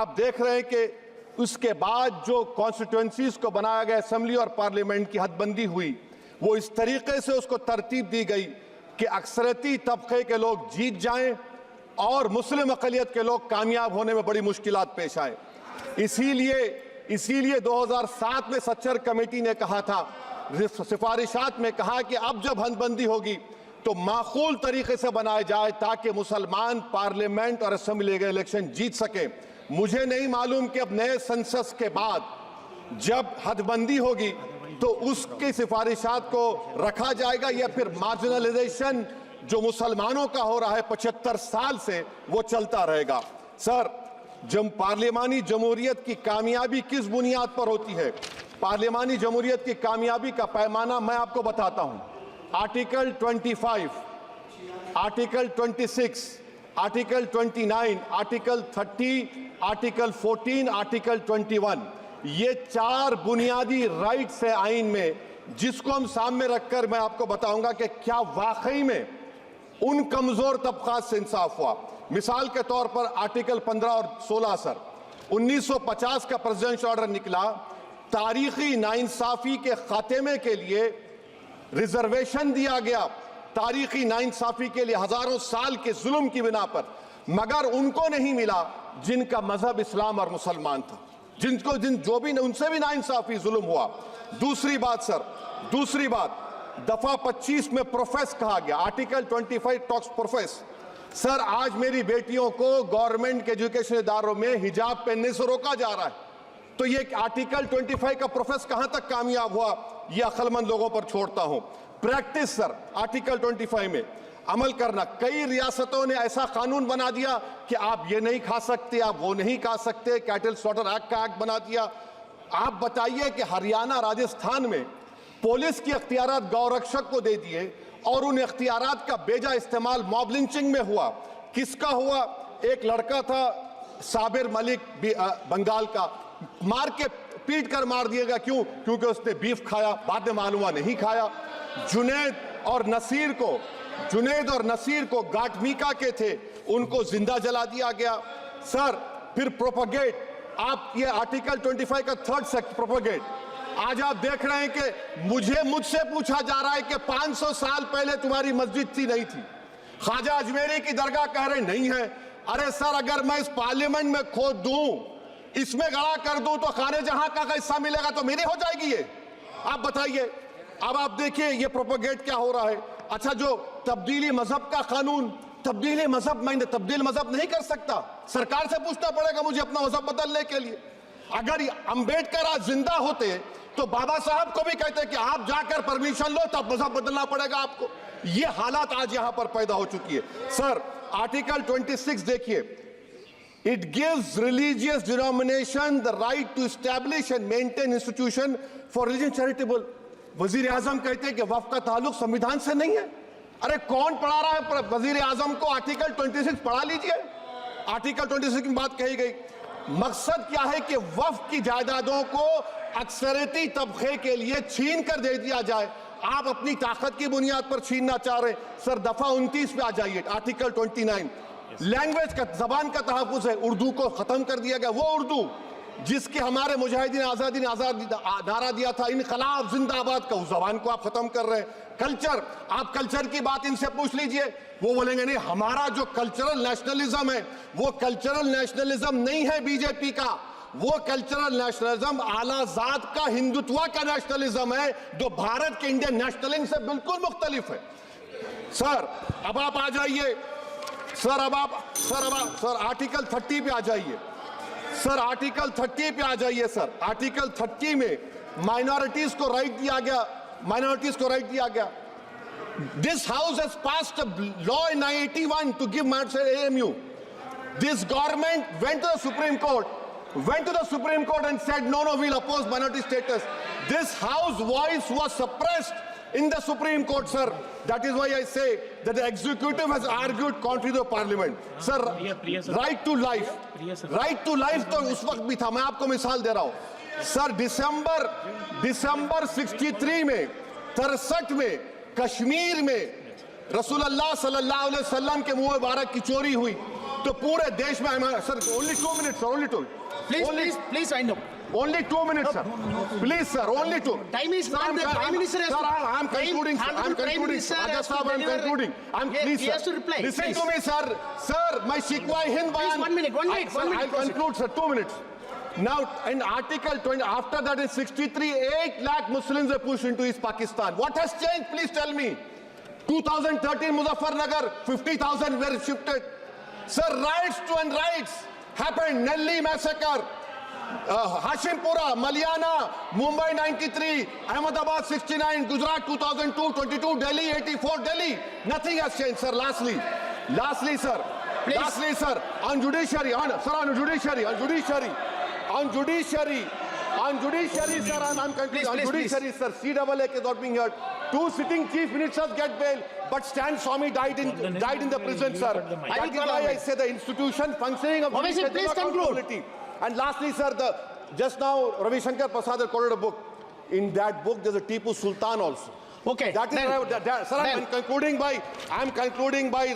आप देख रहे हैं कि उसके बाद जो कॉन्स्टिट्यूएंसीज को बनाया गया, असेंबली और पार्लियामेंट की हदबंदी हुई, वो इस तरीके से उसको तरतीब दी गई कि अक्सरती तबके के लोग जीत जाएं और मुस्लिम अक़लियत के लोग कामयाब होने में बड़ी मुश्किलात पेश आए। इसीलिए 2007 में सच्चर कमेटी ने कहा था, सिफारिशात में कहा कि अब जब हदबंदी होगी तो माकूल तरीके से बनाया जाए ताकि मुसलमान पार्लियामेंट और असेंबली के इलेक्शन जीत सके। मुझे नहीं मालूम कि अब नए सेंसस के बाद जब हदबंदी होगी तो उसकी सिफारिशात को रखा जाएगा या फिर मार्जिनलाइजेशन जो मुसलमानों का हो रहा है 75 साल से वो चलता रहेगा। सर, जब पार्लियामानी जमहूरियत की कामयाबी किस बुनियाद पर होती है? पार्लियामानी जमहूरियत की कामयाबी का पैमाना मैं आपको बताता हूं। Article 25, article 26, article 29, article 30, article 14, article 21, ये 4 बुनियादी राइट्स है आइन में, जिसको हम सामने रखकर मैं आपको बताऊंगा कि क्या वाकई में उन कमजोर तबकात से इंसाफ हुआ। मिसाल के तौर पर आर्टिकल 15 और 16 सर, 1950 का प्रेसिडेंशियल ऑर्डर निकला, तारीखी नाइंसाफी के खात्मे के लिए रिजर्वेशन दिया गया, तारीखी नाइंसाफी के लिए हजारों साल के जुल्म की बिना पर, मगर उनको नहीं मिला जिनका मजहब इस्लाम और मुसलमान था, जो भी उनसे भी नाइंसाफी जुल्म हुआ। दूसरी बात सर, दूसरी बात, दफा 25 में प्रोफेस कहा गया, आर्टिकल 25 टॉक्स प्रोफेस। सर, आज मेरी बेटियों को गवर्नमेंट के एजुकेशन इदारों में हिजाब पहनने से रोका जा रहा है, तो ये आर्टिकल 25 का प्रोफेस कहां तक कामयाब हुआ, ये अक्लमंद लोगों पर छोड़ता हूं। प्रैक्टिस सर, आर्टिकल 25 में अमल करना, कई रियासतों ने ऐसा कानून बना दिया कि आप ये नहीं खा सकते, आप वो नहीं खा सकते, कैटल स्लॉटर एक्ट का एक्ट बना दिया। आप बताइए कि हरियाणा, राजस्थान में पुलिस की अख्तियारात गौरक्षक को दे दिए और उन अख्तियारात का बेजा इस्तेमाल मॉब लिंचिंग में हुआ। किसका हुआ? एक लड़का था साबिर मलिक बंगाल का, मार के पीट कर मार दिया गया। क्यों? क्योंकि उसने बीफ खाया, बाद में मालूम हुआ नहीं खाया। जुनैद और नसीर को गाटमीका के थे, उनको जिंदा जला दिया गया। सर, फिर प्रोपगेट, आप ये आर्टिकल 25 का 3rd सेक्शन प्रोपगेट, आज आप देख रहे हैं कि मुझसे पूछा जा रहा है कि 500 साल पहले तुम्हारी मस्जिद थी, नहीं थी। ख्वाजा अजमेरी की दरगाह कह रहे नहीं है। अरे सर, अगर मैं इस पार्लियामेंट में खोद दूं, इसमें गड़ा कर दूं, तो खाने जहां का हिस्सा मिलेगा तो मेरी हो जाएगी ये। आप बताइए। अब आप देखिए ये प्रोपगेट क्या हो रहा है। अच्छा, जो तब्दीली मजहब का कानून, तब्दीली मजहब, मैं तब्दील मजहब नहीं कर सकता, सरकार से पूछना पड़ेगा मुझे अपना मजहब बदलने के लिए। अगर अंबेडकर आज जिंदा होते तो बाबा साहब को भी कहते कि आप जाकर परमिशन लो, तब मजहब बदलना पड़ेगा आपको। ये हालात आज यहां पर पैदा हो चुकी है। सर, आर्टिकल 26 देखिए, it gives religious denomination the right to establish and maintain institution for religion charitable. वजीर आजम कहते हैं कि वक्फ का ताल्लुक संविधान से नहीं है। अरे कौन पढ़ा रहा है वजीर आजम को? आर्टिकल 26 पढ़ा लीजिए। आर्टिकल 26 की बात कही गई। मकसद क्या है कि वक्फ की जायदादों को अक्सरती तबके के लिए छीन कर दे दिया जाए। आप अपनी ताकत की बुनियाद पर छीनना चाह रहे हैं। सर, दफा 29 पे आ जाइए, आर्टिकल 29, लैंग्वेज का, जबान का तहफ़्फ़ुज़ है। उर्दू को खत्म कर दिया गया, वो उर्दू जिसके हमारे मुजाहिदीन आज़ादी ने नारा दिया था, इनकलाब जिंदाबाद का, उस जबान को आप खत्म कर रहे हैं। कल्चर, आप कल्चर की बात इनसे पूछ लीजिए, वो बोलेंगे नहीं, हमारा जो कल्चरल नेशनलिज्म है वो कल्चरल नेशनलिज्म नहीं है बीजेपी का, वो कल्चरल नेशनलिज्म आला जात का, हिंदुत्व का नेशनलिज्म है, जो भारत के इंडियन नेशनलिज्म से बिल्कुल मुख्तलिफ है। सर, अब आप आ जाइए। सर, आर्टिकल 30 पे आ जाइए। सर, आर्टिकल 30 पे आ जाइए। सर, आर्टिकल 30 में माइनॉरिटीज को राइट दिया गया। This house has passed a law in 1981 to give minorities AMU. This government went to the Supreme Court and said, no, we'll oppose minority status. This house voice was suppressed in the Supreme Court, sir. That is why I say that the executive has argued contrary to the parliament. Sir, right to life तो उस वक्त भी था। मैं आपको मिसाल दे रहा हूं। सर, दिसंबर 63 में, 63 में कश्मीर में रसूलुल्लाह सल्लल्लाहु अलैहि वसल्लम के मुंह मुबारक की चोरी हुई। तो पूरे देश में sir only 2 minutes sir only 2 Please wind up. Only 2 minutes, sir. Please, sir. Only 2. Time is not there. Prime Minister has Sir, to- I'm concluding. Sir. I'm Prime concluding. Minister has Ajay to Saab, I'm deliver- concluding. Please, He sir. has to reply. Listen Please. to me, sir. Sir, my Shikwa Hind Please, Bayan. 1 minute, 1 minute, Sir, 1 minute, I'll conclude, sir. 2 minutes. Now, in Article 20, after that is 63, 8 lakh Muslims were pushed into East Pakistan. What has changed? Please tell me. 2013 Muzaffarnagar, 50,000 were shifted. Sir, riots to and riots happened. Nelli massacre. Hashimpura, Maliana, Mumbai 93, Ahmedabad 69, Gujarat 2002, 22, Delhi 84, Delhi. Nothing has changed, sir. Lastly, sir. Please. Lastly, sir. On judiciary, on judiciary, sir. I'm concluding. Please, On please, judiciary, sir. CAA is not being heard. 2 sitting chief ministers get bail, but Stan Swamy died in the prison, sir. That is why I say the institution functioning of Obviously, judiciary please conclude. accountability. And lastly, sir, just now Ravi Shankar Prasad has quoted a book. In that book, there's a Tipu Sultan also. Okay. That is, sir, I'm concluding by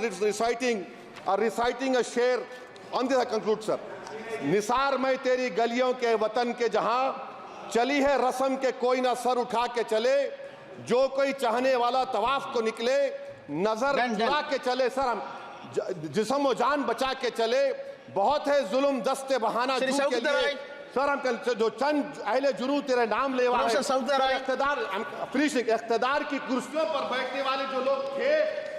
reciting a share. On this I conclude, sir. Nisar मैं तेरी गलियों के वतन के जहां चली है रस्म के कोई ना सर उठा के चले जो कोई चाहने वाला तवाफ को निकले नजर चुरा के चले सर हम जिस्म व जान बचा के चले बहुत है जुल्म दस्ते बहाना श्री जू के सऊदी लिए राय। सर हम जो चंद अहले जुनू तेरे नाम लेवा है प्रोफेसर सऊदी राय। इख्तिदार की कुर्सियों पर बैठने वाले जो लोग थे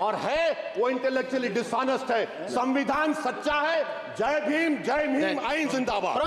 और है वो इंटेलेक्चुअली डिसऑनेस्ट है संविधान सच्चा है जय भीम आई जिंदाबाद।